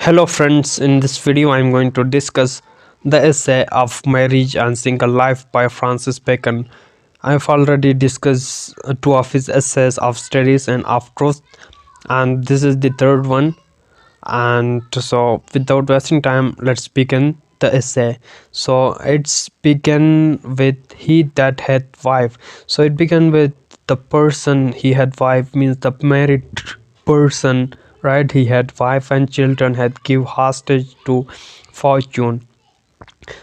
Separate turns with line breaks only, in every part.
Hello friends, in this video I am going to discuss the essay of Marriage and Single Life by Francis Bacon. I have already discussed two of his essays of studies and of truth, and this is the third one. And so without wasting time, let's begin the essay. So it's begin with he that had wife. So it began with the person he had wife, means the married person, right? He had wife and children, had give hostage to fortune.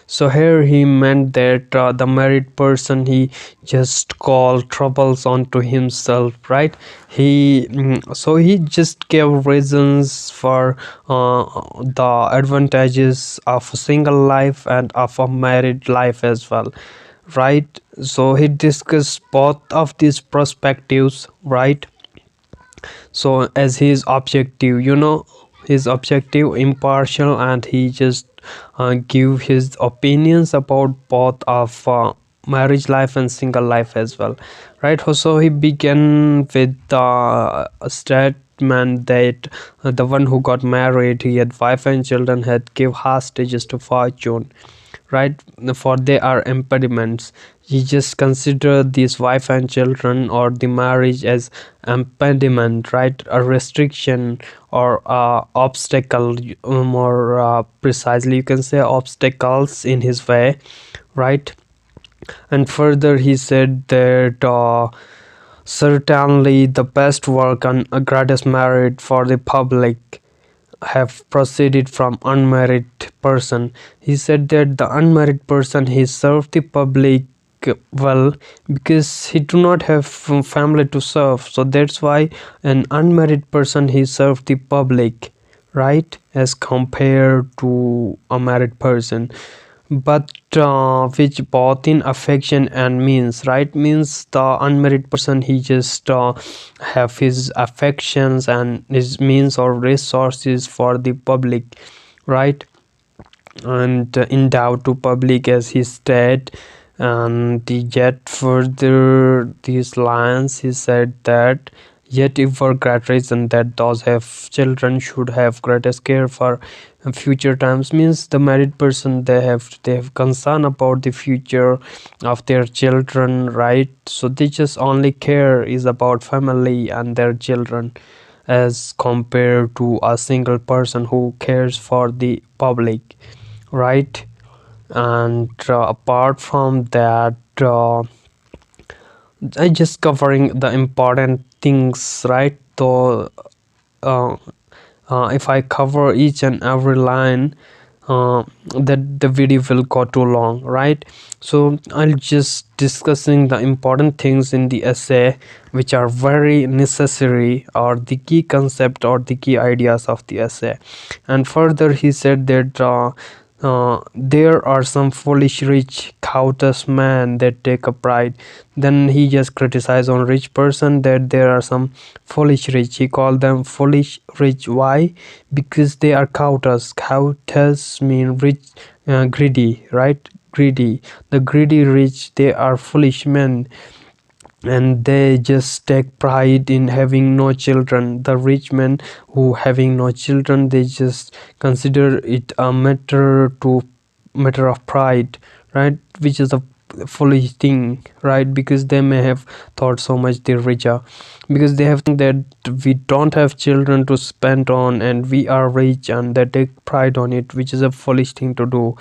So here he meant that the married person, he just called troubles onto himself, right? So he just gave reasons for the advantages of a single life and of a married life as well, right? So he discussed both of these perspectives, right? So as his objective, his objective impartial, and he just give his opinions about both of marriage life and single life as well, right? So he began with a statement that the one who got married, he had wife and children, had give hostages to fortune, right? For they are impediments. You just consider this wife and children or the marriage as impediment, right? A restriction or obstacle. More precisely, you can say obstacles in his way, right? And further he said that certainly the best work and greatest merit for the public have proceeded from unmarried person. He said that the unmarried person, he served the public well because he do not have family to serve. So that's why an unmarried person, he served the public, right, as compared to a married person. But which both in affection and means, right? Means the unmarried person, he just have his affections and his means or resources for the public, right? And endowed to public, as he said. And yet further these lines, he said that yet if for great reason that those have children should have greatest care for future times, means the married person, they have concern about the future of their children, right? So they just only care is about family and their children, as compared to a single person who cares for the public, right? And apart from that, I just covering the important things, right? So uh, if I cover each and every line, that the video will go too long, right? So I'll just discussing the important things in the essay which are very necessary, or the key concept or the key ideas of the essay. And further he said that there are some foolish rich covetous men that take a pride. Then he just criticized on rich person that there are some foolish rich. He called them foolish rich. Why? Because they are covetous. Covetous mean rich, greedy, right? Greedy. The greedy rich, they are foolish men, and they just take pride in having no children. The rich men who having no children, they just consider it a matter of pride, right? Which is a foolish thing, right? Because they may have thought so much they're richer, because they have think that we don't have children to spend on and we are rich, and they take pride on it, which is a foolish thing to do.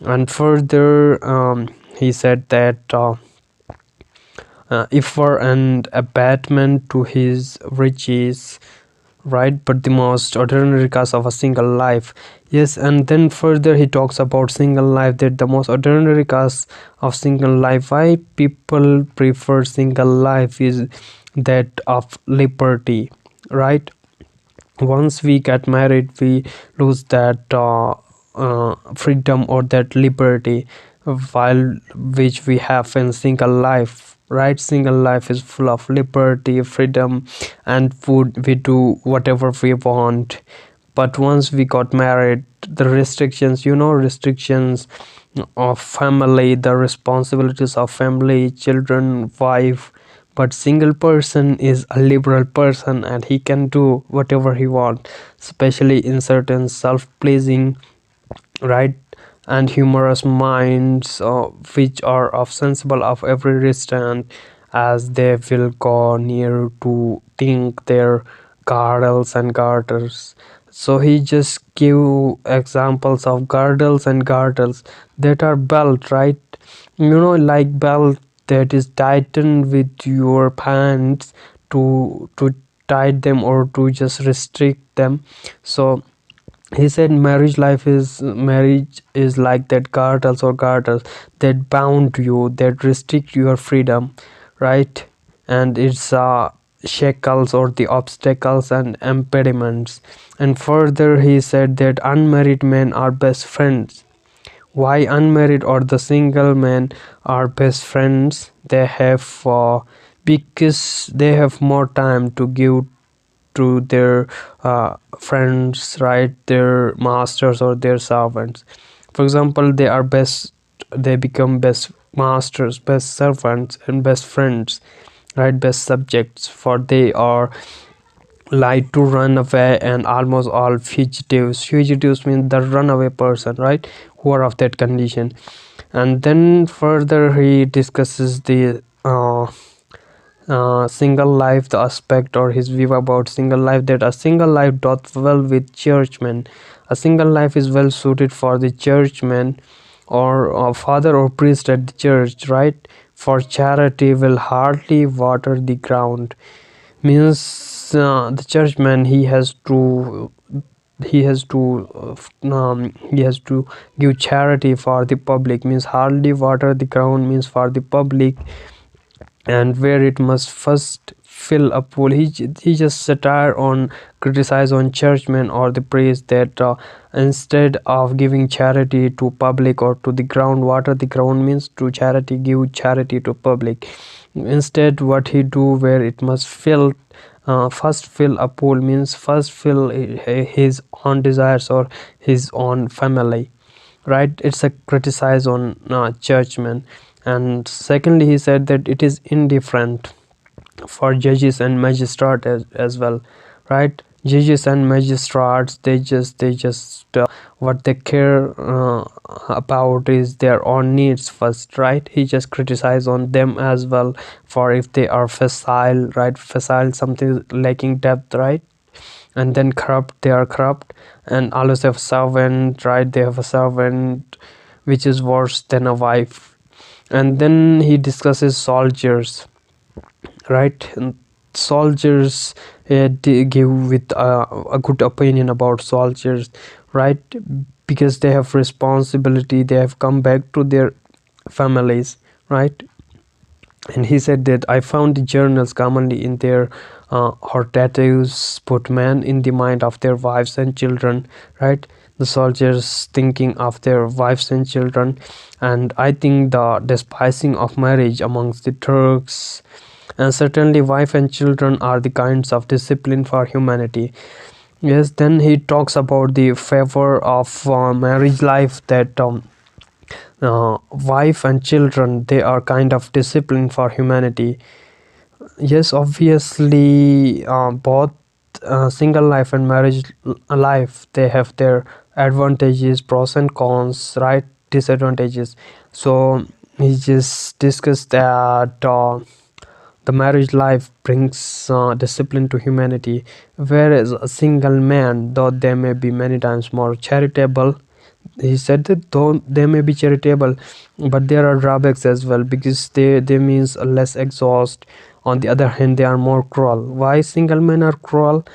And further he said that if for an abatement to his riches, right? But the most ordinary cause of a single life. Yes. And then further he talks about single life, that the most ordinary cause of single life, why people prefer single life, is that of liberty, right? Once we get married, we lose that freedom or that liberty, while which we have in single life, right? Single life is full of liberty, freedom, and food, we do whatever we want. But once we got married, the restrictions, restrictions of family, the responsibilities of family, children, wife, but single person is a liberal person and he can do whatever he wants, especially in certain self-pleasing, right, and humorous minds, which are of sensible of every restraint, as they will go near to think their girdles and garters. So he just give examples of girdles and garters that are belt, right, like belt that is tightened with your pants to tight them or to just restrict them. So he said marriage is like that girdles or garters that bound you, that restrict your freedom, right, and it's shackles or the obstacles and impediments. And further he said that unmarried men are best friends. Why unmarried or the single men are best friends? They have because they have more time to give to their friends, right, their masters or their servants. For example, they become best masters, best servants, and best friends, right, best subjects, for they are like to run away. And almost all fugitives mean the runaway person, right, who are of that condition. And then further he discusses the single life, the aspect or his view about single life, that a single life doth well with churchmen. A single life is well suited for the churchman or father or priest at the church, right, for charity will hardly water the ground. Means the churchman, he has to give charity for the public, means hardly water the ground means for the public, and where it must first fill a pool. He just satire on, criticize on churchmen or the priest, that instead of giving charity to public or to the ground, water the ground means to charity, give charity to public. Instead what he do, where it must fill, first fill a pool means first fill his own desires or his own family, right. It's a criticize on churchmen. And secondly he said that it is indifferent for judges and magistrates as well, right. Judges and magistrates, they just what they care about is their own needs first, right. He just criticize on them as well, for if they are facile, right, facile something lacking depth, right, and then corrupt, they are corrupt. And always have servant, right, they have a servant which is worse than a wife. And then he discusses soldiers, right, and soldiers, give with a good opinion about soldiers, right, because they have responsibility, they have come back to their families, right. And he said that I found the journals commonly in their hortatives put man in the mind of their wives and children, right, the soldiers thinking of their wives and children. And I think the despising of marriage amongst the Turks, and certainly wife and children are the kinds of discipline for humanity. Yes, then he talks about the favor of marriage life, that wife and children, they are kind of discipline for humanity. Yes, obviously, both single life and marriage life, they have their advantages, pros and cons, right, disadvantages. So he just discussed that the marriage life brings discipline to humanity, whereas a single man, though they may be many times more charitable, he said that though they may be charitable, but there are drawbacks as well, because they means less exhaust. On the other hand, they are more cruel. Why single men are cruel?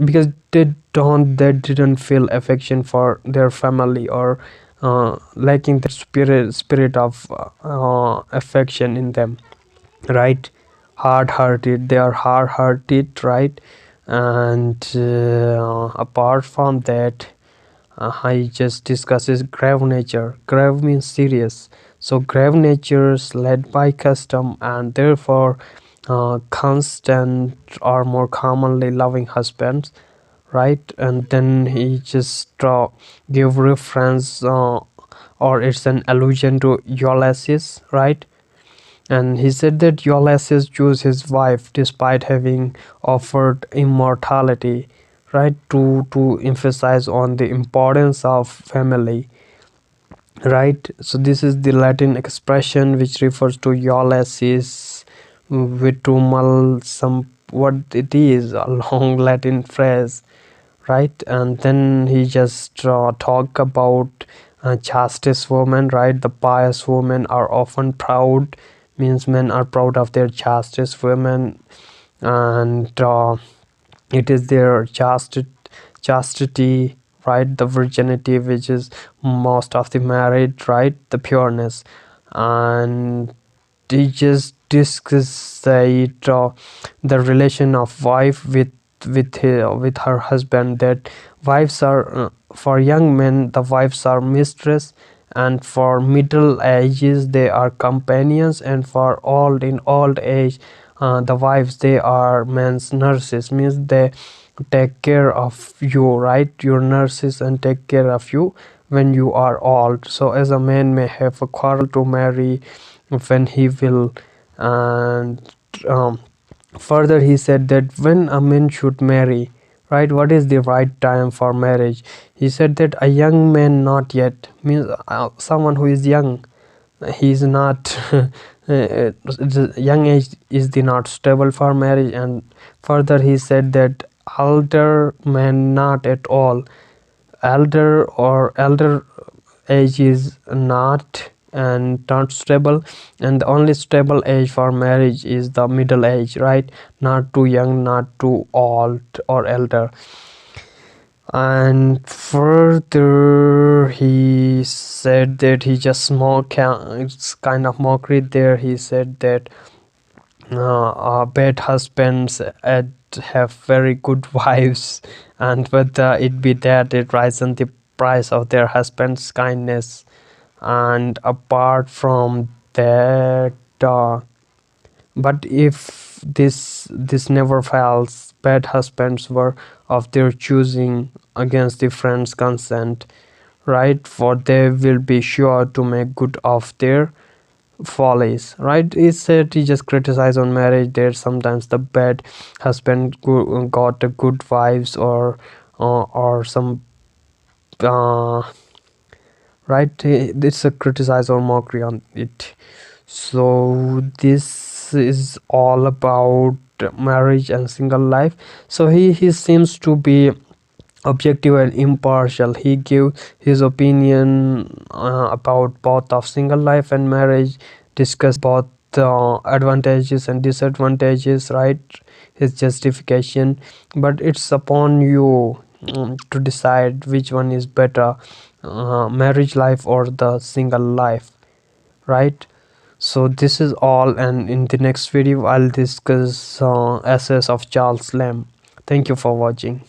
Because they didn't feel affection for their family, or lacking the spirit of affection in them, right. Hard-hearted, they are hard-hearted, right. And apart from that, I just discusses grave nature. Grave means serious. So grave natures led by custom, and therefore constant or more commonly loving husbands, right. And then he just give reference, or it's an allusion to Ulysses, right. And he said that Ulysses chose his wife despite having offered immortality, right, to emphasize on the importance of family, right. So this is the Latin expression which refers to Ulysses vitumal, some what it is, a long Latin phrase, right. And then he just talk about chastest women, right. The pious women are often proud, means men are proud of their chastest women, and it is their chastity, right, the virginity, which is most of the married, right, the pureness. And he just discuss it, the relation of wife with her husband, that wives are for young men the wives are mistress, and for middle ages they are companions, and for old in old age the wives they are men's nurses, means they take care of you, right, your nurses, and take care of you when you are old. So as a man may have a quarrel to marry when he will. And further he said that when a man should marry, right, what is the right time for marriage. He said that a young man not yet, means someone who is young, he is not the young age is the not stable for marriage. And further he said that elder man not at all, elder or elder age is not and not stable, and the only stable age for marriage is the middle age, right, not too young, not too old or elder. And further he said that he just it's kind of mockery there. He said that bad husbands have very good wives, and whether it be that it rises the price of their husband's kindness. And apart from that, but if this never fails, bad husbands were of their choosing against the friend's consent, right, for they will be sure to make good of their follies, right. He said he just criticized on marriage that sometimes the bad husband got a good wives, or some uh, right. It's a criticize or mockery on it. So this is all about marriage and single life. So he seems to be objective and impartial. He gave his opinion about both of single life and marriage, discuss both advantages and disadvantages, right, his justification. But it's upon you to decide which one is better, marriage life or the single life, right. So this is all, and in the next video I'll discuss essays of Charles Lamb. Thank you for watching.